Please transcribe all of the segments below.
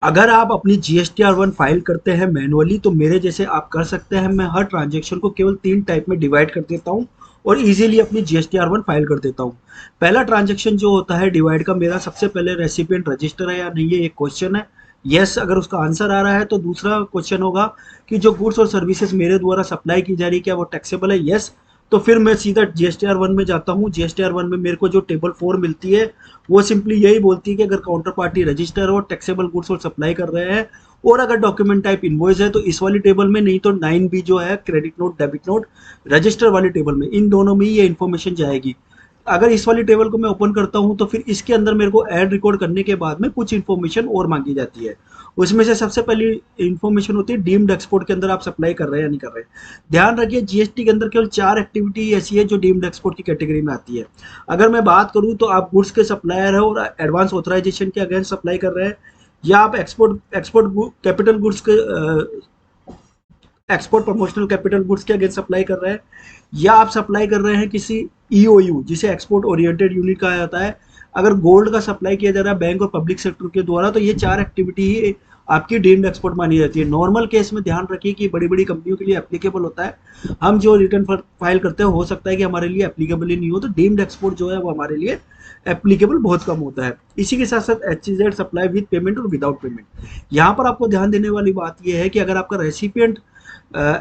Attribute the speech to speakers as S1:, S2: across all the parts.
S1: अगर आप अपनी GSTR1 फाइल करते हैं मैनुअली तो मेरे जैसे आप कर सकते हैं। मैं हर ट्रांजेक्शन को केवल 3 टाइप में डिवाइड कर देता हूँ और इजीली अपनी GSTR1 फाइल कर देता हूँ। पहला ट्रांजेक्शन जो होता है डिवाइड का, मेरा सबसे पहले रेसिपिएंट रजिस्टर है या नहीं, ये एक क्वेश्चन है। यस अगर उसका आंसर आ रहा है तो दूसरा क्वेश्चन होगा कि जो गुड्स और सर्विसेज मेरे द्वारा सप्लाई की जा रही है क्या वो टैक्सेबल है। यस, तो फिर मैं सीधा GSTR1 में जाता हूँ। GSTR1 में मेरे को जो टेबल 4 मिलती है वो सिंपली यही बोलती है कि अगर काउंटर पार्टी रजिस्टर और टैक्सेबल गुड्स और सप्लाई कर रहे हैं और अगर डॉक्यूमेंट टाइप इनवॉइस है तो इस वाली टेबल में, नहीं तो 9B जो है credit note debit note register वाली टेबल में, इन दोनों में ही ये इन्फॉर्मेशन जाएगी। अगर इस वाली टेबल को मैं ओपन करता हूं तो फिर इसके अंदर मेरे को ऐड रिकॉर्ड करने के बाद में कुछ इन्फॉर्मेशन और मांगी जाती है। उसमें से सबसे पहली इन्फॉर्मेशन होती है डीम्ड एक्सपोर्ट के अंदर आप सप्लाई कर रहे हैं या नहीं कर रहे हैं। ध्यान रखिए जीएसटी के अंदर केवल 4 एक्टिविटी ऐसी है जो डीम्ड एक्सपोर्ट की कैटेगरी में आती है। अगर मैं बात करूं तो आप गुड्स के सप्लायर है और एडवांस ऑथराइजेशन के अगेंस्ट सप्लाई कर रहे हैं, या आप एक्सपोर्ट एक्सपोर्ट कैपिटल गुड्स के एक्सपोर्ट प्रमोशनल कैपिटल गुड्स के अगेंस्ट सप्लाई कर रहे हैं, या आप सप्लाई कर रहे हैं किसी ईओयू जिसे एक्सपोर्ट ओरिएंटेड यूनिट कहा जाता है। अगर गोल्ड का सप्लाई किया जा रहा है बैंक और पब्लिक सेक्टर के द्वारा तो ये 4 एक्टिविटी ही आपकी डीम्ड एक्सपोर्ट मानी जाती है। नॉर्मल केस में ध्यान रखिए कि बड़ी बड़ी कंपनियों के लिए एप्लीकेबल होता है। हम जो रिटर्न फाइल करते हैं हो सकता है कि हमारे लिए एप्लीकेबल ही नहीं हो, तो डीम्ड एक्सपोर्ट जो है वो हमारे लिए एप्लीकेबल बहुत कम होता है। इसी के साथ साथ HCZ सप्लाई विद पेमेंट और विदाउट पेमेंट। यहाँ पर आपको ध्यान देने वाली बात यह है कि अगर आपका रेसिपिएंट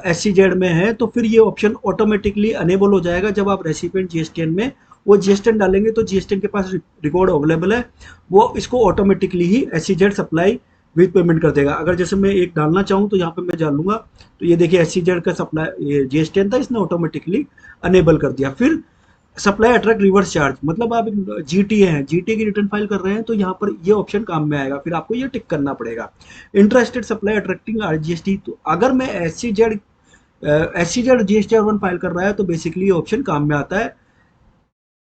S1: SCZ में है तो फिर ये ऑप्शन ऑटोमेटिकली अनेबल हो जाएगा। जब आप रेसिपिएंट GSTN में वो GSTN डालेंगे तो GSTN के पास रिकॉर्ड अवेलेबल है, वो इसको automatically he SCZ supply with payment कर देगा। अगर जैसे मैं एक डालना चाहूँ तो यहाँ पे मैं डालूंगा तो ये देखिए SCZ का सप्लाई, ये GSTN था, इसने ऑटोमेटिकली अनेबल कर दिया। फिर सप्लाई अट्रैक्ट रिवर्स चार्ज, मतलब आप जीटीए हैं, जीटीए की रिटर्न फाइल कर रहे हैं तो यहाँ पर ये ऑप्शन काम में आएगा, फिर आपको ये टिक करना पड़ेगा। इंटरेस्टेड सप्लाई अट्रैक्टिंग RGST, तो अगर मैं SCZ GSTR1 फाइल कर रहा है तो बेसिकली ये ऑप्शन काम में आता है।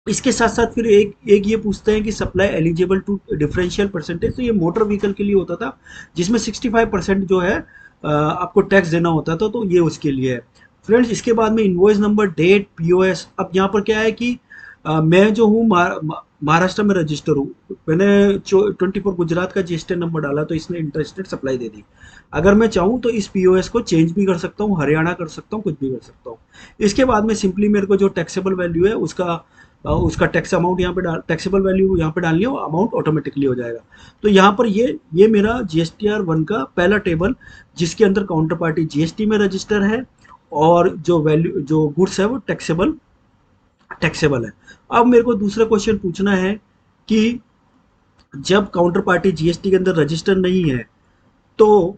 S1: इसके साथ साथ फिर एक एक ये पूछते हैं कि supply eligible to differential percentage, तो ये मोटर व्हीकल के लिए होता था जिसमें 65% जो है आपको टैक्स देना होता था, तो ये उसके लिए है। फ्रेंड्स इसके बाद में इनवॉइस नंबर, डेट, POS। अब यहाँ पर क्या है कि मैं जो हूँ महाराष्ट्र में रजिस्टर हूँ, मैंने 24 गुजरात का GST नंबर डाला तो इसने इंटरेस्टेड सप्लाई दे दी। अगर मैं चाहूँ तो इस POS को चेंज भी कर सकता हूँ, हरियाणा कर सकता हूँ, कुछ भी कर सकता हूँ। इसके बाद में सिंपली मेरे को जो टैक्सेबल वैल्यू है उसका टैक्स अमाउंट यहाँ पे टैक्सेबल वैल्यू यहाँ पे डालनी है, अमाउंट ऑटोमेटिकली हो जाएगा। तो यहाँ पर ये मेरा GSTR1 का पहला टेबल जिसके अंदर काउंटर पार्टी GST में रजिस्टर है और जो वैल्यू जो गुड्स है वो टैक्सेबल है। अब मेरे को दूसरा क्वेश्चन पूछना है कि जब काउंटर पार्टी GST के अंदर रजिस्टर नहीं है तो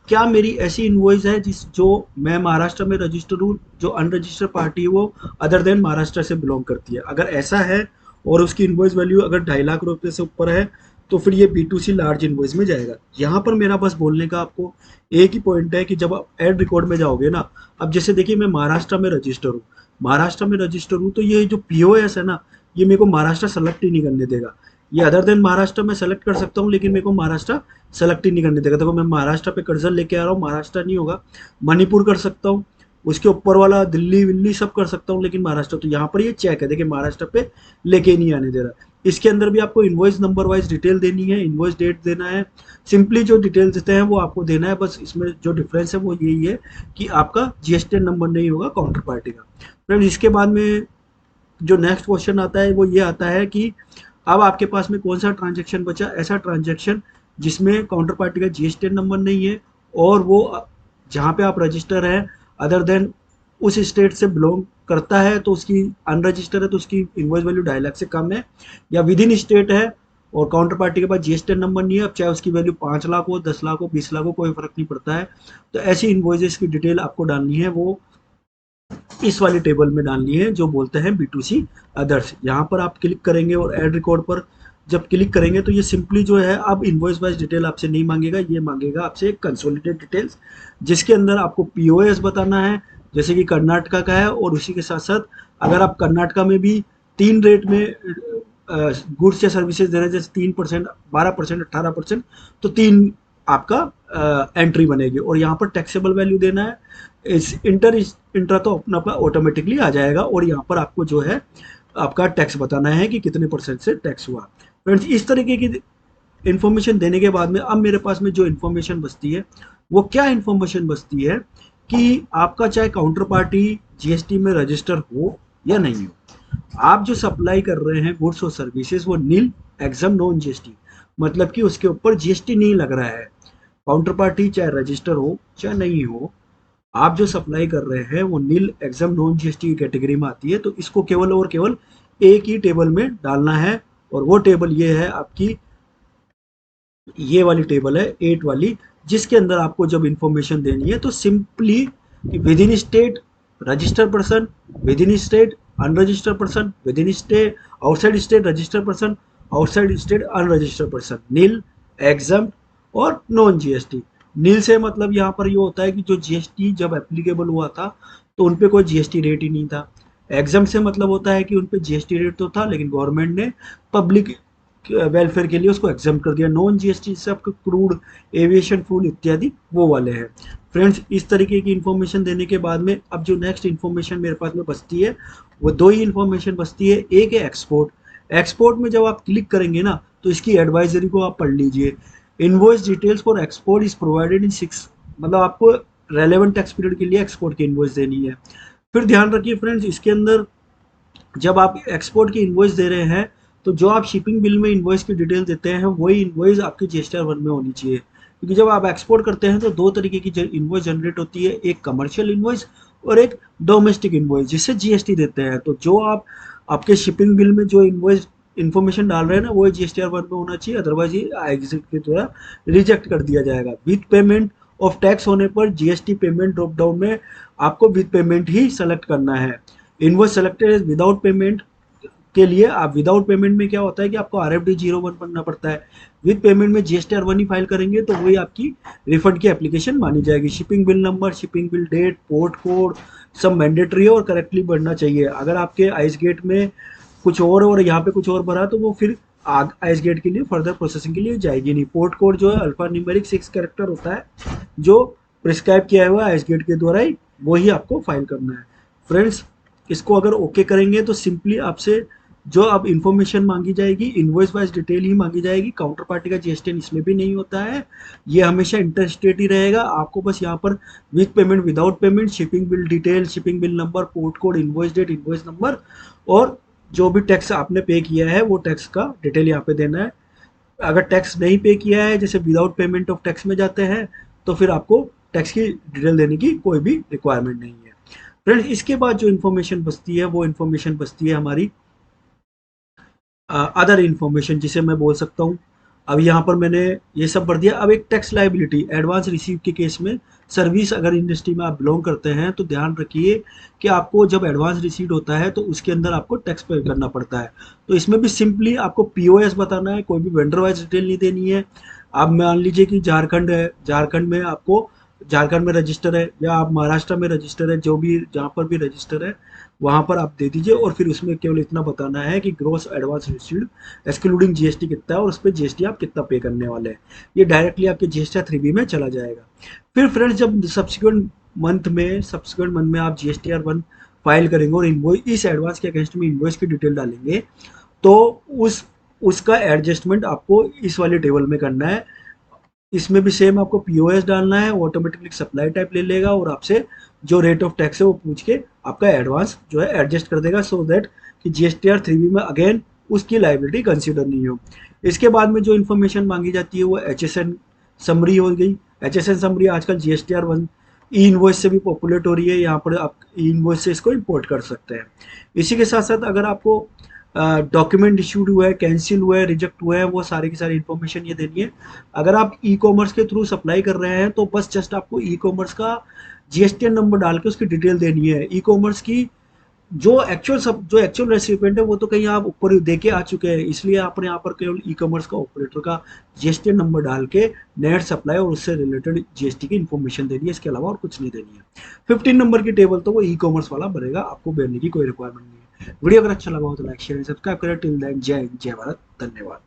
S1: क्या मेरी ऐसी इनवॉइस है जिस जो मैं महाराष्ट्र में रजिस्टर हूँ, जो अनरजिस्टर्ड पार्टी है वो अदर देन महाराष्ट्र से बिलोंग करती है। अगर ऐसा है और उसकी इनवॉइस वैल्यू अगर 2.5 लाख रुपए से ऊपर है तो फिर ये B2C लार्ज इनवॉइस में जाएगा। यहाँ पर मेरा बस बोलने का आपको एक ही पॉइंट है कि जब आप एड रिकॉर्ड में जाओगे ना, अब जैसे देखिए मैं महाराष्ट्र में रजिस्टर हूँ तो ये जो POS है ना, ये मेरे को महाराष्ट्र सेलेक्ट ही नहीं करने देगा। ये अदर देन महाराष्ट्र में सेलेक्ट कर सकता हूँ लेकिन मेरे को महाराष्ट्र सेलेक्ट ही नहीं करने देगा। देखो मैं महाराष्ट्र पे कर्जल लेके आ रहा हूँ, महाराष्ट्र नहीं होगा, मणिपुर कर सकता हूँ, उसके ऊपर वाला दिल्ली विल्ली सब कर सकता हूँ लेकिन महाराष्ट्र, तो यहाँ पर ये चेक है, देखिए महाराष्ट्र पे लेके नहीं आने दे रहा। इसके अंदर भी आपको इनवॉइस नंबर वाइज डिटेल देनी है, इनवॉइस डेट देना है, सिंपली जो डिटेल देते हैं वो आपको देना है। बस इसमें जो डिफरेंस है वो यही है कि आपका GST नंबर नहीं होगा काउंटर पार्टी का। फ्रेंड्स इसके बाद में जो नेक्स्ट क्वेश्चन आता है वो ये आता है कि अब आपके पास में कौन सा ट्रांजेक्शन बचा, ऐसा ट्रांजेक्शन जिसमें काउंटर पार्टी का GST नंबर नहीं है और वो जहाँ पे आप रजिस्टर है अदर देन उस स्टेट से बिलोंग करता है, तो उसकी अनरजिस्टर है तो उसकी इनवॉइस वैल्यू 2.5 लाख से कम है, या विद इन स्टेट है और काउंटर पार्टी के पास GST नंबर नहीं है, अब चाहे उसकी वैल्यू 5 लाख हो, 10 लाख हो, 20 लाख हो, कोई फर्क नहीं पड़ता है। तो ऐसी इनवॉइसेस की डिटेल आपको डालनी है, वो इस वाली टेबल में डालनी है जो बोलते हैं B2C अदर्स। यहाँ पर आप क्लिक करेंगे और ऐड रिकॉर्ड पर जब क्लिक करेंगे तो ये सिंपली जो है अब इनवॉइस वाइज डिटेल आपसे नहीं मांगेगा, ये मांगेगा आपसे एक कंसोलिडेटेड डिटेल्स जिसके अंदर आपको POS बताना है जैसे कि कर्नाटका का है, और उसी के साथ साथ अगर आप कर्नाटका में भी 3 रेट में गुड्स या सर्विसेज दे रहे हैं जैसे 3%, 12%, 18%, तो 3 आपका एंट्री बनेगी और यहाँ पर टैक्सेबल वैल्यू देना है। इंट्रा तो अपना अपना ऑटोमेटिकली आ जाएगा और यहाँ पर आपको जो है आपका टैक्स बताना है कि कितने % से टैक्स हुआ। फ्रेंड्स इन्फॉर्मेशन देने के बाद में अब मेरे पास में जो इन्फॉर्मेशन बचती है वो क्या इन्फॉर्मेशन बचती है कि आपका चाहे काउंटर पार्टी जीएसटी में रजिस्टर हो या नहीं हो, आप जो सप्लाई कर रहे हैं गुड्स और सर्विसेज वो नील एग्जाम नॉन जीएसटी, मतलब कि उसके ऊपर जीएसटी नहीं लग रहा है। काउंटर पार्टी चाहे रजिस्टर हो चाहे नहीं हो, आप जो सप्लाई कर रहे हैं वो नील एग्जाम नॉन जीएसटी की कैटेगरी में आती है। तो इसको केवल और केवल एक ही टेबल में डालना है, और वो टेबल ये है आपकी, ये वाली टेबल है 8 वाली, जिसके अंदर आपको जब इंफॉर्मेशन देनी है तो simply within state registered person, within state unregistered person, within state outside state registered person, outside state unregistered person, nil exempt और नॉन जीएसटी। नील से मतलब यहाँ पर ये होता है कि जो जीएसटी जब एप्लीकेबल हुआ था तो उन पे कोई जीएसटी रेट ही नहीं था। एग्जाम से मतलब होता है कि उन पे जीएसटी रेट तो था लेकिन गवर्नमेंट ने पब्लिक वेलफेयर के लिए उसको एग्जाम कर दिया। नॉन जीएसटी से आपको क्रूड, एविएशन फ्यूल इत्यादि वो वाले हैं। फ्रेंड्स, इस तरीके की इन्फॉर्मेशन देने के बाद में अब जो नेक्स्ट इन्फॉर्मेशन मेरे पास में बचती है वो दो ही इन्फॉर्मेशन बचती है। एक है एक्सपोर्ट। एक्सपोर्ट में जब आप क्लिक करेंगे ना तो इसकी एडवाइजरी को आप पढ़ लीजिए। Invoice details for export is provided in 6, मतलब आपको रेलेवेंट टैक्स पीरियड के लिए एक्सपोर्ट की इनवॉइस देनी है। फिर ध्यान रखिए फ्रेंड्स, इसके अंदर जब आप एक्सपोर्ट की इनवॉइस दे रहे हैं तो जो आप शिपिंग बिल में इनवॉइस की डिटेल देते हैं वही इनवॉइस आपकी जीएसटीआर 1 में होनी चाहिए। क्योंकि जब आप एक्सपोर्ट करते हैं तो दो तरीके की इनवॉइस जनरेट होती है, एक कमर्शियल इनवॉइस और एक डोमेस्टिक इनवॉइस जिससे जीएसटी देते हैं। तो जो आप आपके शिपिंग बिल में जो इनवॉइस इन्फॉर्मेशन डाल रहे हैं ना वो जीएसटीआर 1 में होना चाहिए, अदरवाइज ये एग्जिट के द्वारा रिजेक्ट कर दिया जाएगा। विथ पेमेंट ऑफ टैक्स होने पर जीएसटी पेमेंट ड्रॉप डाउन में आपको विथ पेमेंट ही सेलेक्ट करना है। इनवॉइस सेलेक्टेड विदाउट पेमेंट के लिए आप विदाउट पेमेंट में क्या होता है कि आपको RFD 01 बनना पड़ता है। विद पेमेंट में जीएसटीआर 1 ही फाइल करेंगे तो वही आपकी रिफंड की एप्लीकेशन मानी जाएगी। Shipping bill number, shipping bill date, port code सब मैंडेटरी है और करेक्टली भरना चाहिए। अगर आपके आइस गेट में कुछ और यहाँ पे कुछ और भरा तो वो फिर आइस गेट के लिए फर्दर प्रोसेसिंग के लिए जाएगी नहीं। पोर्ट कोड जो है अल्फा न्यूमेरिक 6 कैरेक्टर होता है जो प्रिस्क्राइब किया हुआ है आइस गेट के द्वारा ही, वही आपको फाइल करना है। फ्रेंड्स, इसको अगर ओके करेंगे तो सिंपली आपसे जो अब इंफॉर्मेशन मांगी जाएगी इनवॉइस वाइज डिटेल ही मांगी जाएगी। काउंटर पार्टी का जीएसटी इसमें भी नहीं होता है, ये हमेशा इंटरस्टेट ही रहेगा। आपको बस यहाँ पर with payment, without payment, shipping bill detail, shipping bill number, port code, invoice date, invoice number और जो भी टैक्स आपने पे किया है वो टैक्स का डिटेल यहाँ पे देना है। अगर टैक्स नहीं पे किया है, जैसे विदाउट पेमेंट ऑफ टैक्स में जाते हैं, तो फिर आपको टैक्स की डिटेल देने की कोई भी रिक्वायरमेंट नहीं है। फ्रेंड्स, इसके बाद जो इन्फॉर्मेशन बचती है वो इन्फॉर्मेशन बचती है हमारी अदर इन्फॉर्मेशन, जिसे मैं बोल सकता हूँ। अब यहाँ पर मैंने ये सब भर दिया। अब एक टैक्स लाइबिलिटी एडवांस रिसीव के केस में, सर्विस अगर इंडस्ट्री में आप बिलोंग करते हैं तो ध्यान रखिए कि आपको जब एडवांस रिसीव होता है तो उसके अंदर आपको टैक्स पे करना पड़ता है। तो इसमें भी सिंपली आपको पीओएस बताना है, कोई भी वेंडर वाइज डिटेल नहीं देनी है। आप मान लीजिए कि झारखंड है, झारखंड में आपको झारखंड में रजिस्टर है, या आप महाराष्ट्र में रजिस्टर है, जो भी जहाँ पर भी रजिस्टर है वहाँ पर आप दे दीजिए। और फिर उसमें केवल इतना बताना है कि gross advance received excluding GST कितना है और उस पर जीएसटी आप कितना पे करने वाले हैं। ये डायरेक्टली आपके जीएसटी 3B में चला जाएगा। फिर फ्रेंड्स, जब सब्सिक्वेंट मंथ में आप जीएसटीआर 1 फाइल करेंगे और इनवॉइस इस एडवांस के अगेंस्ट में इनवॉइस की डिटेल डालेंगे तो उसका एडजस्टमेंट आपको इस वाले टेबल में करना है। इसमें भी सेम आपको पीओएस डालना है, ऑटोमेटिकली सप्लाई टाइप ले लेगा और आपसे जो रेट ऑफ टैक्स है वो पूछ के आपका एडवांस जो है एडजस्ट कर देगा, सो दैट कि जीएसटीआर 3B में अगेन उसकी लाइबिलिटी कंसीडर नहीं हो। इसके बाद में जो इन्फॉर्मेशन मांगी जाती है वो एचएसएन समरी हो गई। एचएसएन समरी आजकल जीएसटीआर 1 ई इनवॉइस से भी पॉपुलेट हो रही है, यहाँ पर आप ई इनवॉइस से इसको इंपोर्ट कर सकते हैं। इसी के साथ साथ अगर आपको डॉक्यूमेंट इशूड हुआ है, कैंसिल हुआ है, रिजेक्ट हुआ है, वो सारी की सारी इन्फॉर्मेशन ये देनी है। अगर आप ई कॉमर्स के थ्रू सप्लाई कर रहे हैं तो बस जस्ट आपको ई कॉमर्स का जीएसटीएन नंबर डाल के उसकी डिटेल देनी है। ई कॉमर्स की जो एक्चुअल रेसिपिएंट है वो तो कहीं आप ऊपर दे के आ चुके हैं, इसलिए आपने यहाँ पर केवल ई कॉमर्स का ऑपरेटर का जीएसटीएन नंबर डाल के नेट सप्लाई और उससे रिलेटेड जीएसटी की इन्फॉर्मेशन देनी है, इसके अलावा और कुछ नहीं देनी है। 15 नंबर की टेबल तो वो ई कॉमर्स वाला भरेगा, आपको भरने की कोई रिक्वायरमेंट नहीं है। वीडियो अगर अच्छा लगा हो तो लाइक शेयर सब्सक्राइब करें। टिल देन जय हिंद, जय भारत, धन्यवाद।